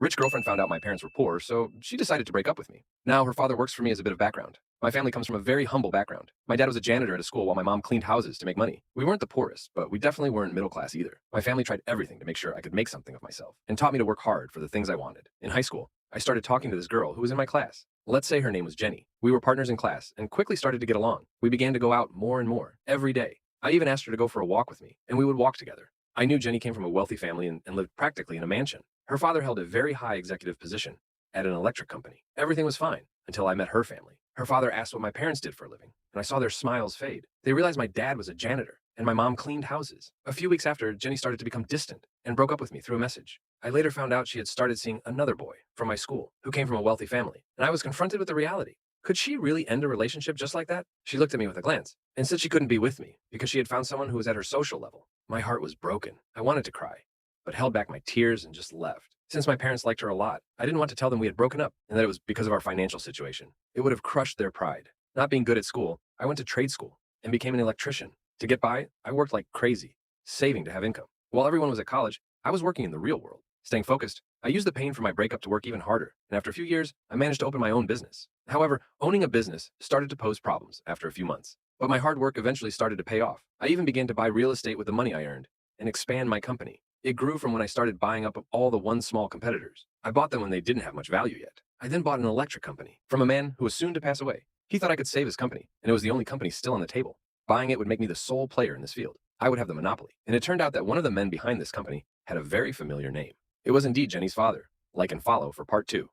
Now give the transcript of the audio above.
rich girlfriend found out my parents were poor, so she decided to break up with me. Now her father works for me as a bit of background. My family comes from a very humble background. My dad was a janitor at a school while my mom cleaned houses to make money. We weren't the poorest, but we definitely weren't middle class either. My family tried everything to make sure I could make something of myself and taught me to work hard for the things I wanted. In high school, I started talking to this girl who was in my class. Let's say her name was Jenny. We were partners in class and quickly started to get along. We began to go out more and more, every day. I even asked her to go for a walk with me, and we would walk together. I knew Jenny came from a wealthy family and lived practically in a mansion. Her father held a very high executive position at an electric company. Everything was fine until I met her family. Her father asked what my parents did for a living, and I saw their smiles fade. They realized my dad was a janitor, and my mom cleaned houses. A few weeks after, Jenny started to become distant and broke up with me through a message. I later found out she had started seeing another boy from my school who came from a wealthy family, and I was confronted with the reality. Could she really end a relationship just like that? She looked at me with a glance and said she couldn't be with me because she had found someone who was at her social level. My heart was broken. I wanted to cry, but held back my tears and just left. Since my parents liked her a lot, I didn't want to tell them we had broken up and that it was because of our financial situation. It would have crushed their pride. Not being good at school, I went to trade school and became an electrician. To get by, I worked like crazy, saving to have income. While everyone was at college, I was working in the real world. Staying focused, I used the pain from my breakup to work even harder, and after a few years, I managed to open my own business. However, owning a business started to pose problems after a few months. But my hard work eventually started to pay off. I even began to buy real estate with the money I earned and expand my company. It grew from when I started buying up all the one small competitors. I bought them when they didn't have much value yet. I then bought an electric company from a man who was soon to pass away. He thought I could save his company, and it was the only company still on the table. Buying it would make me the sole player in this field. I would have the monopoly. And it turned out that one of the men behind this company had a very familiar name. It was indeed Jenny's father. Like and follow for part 2.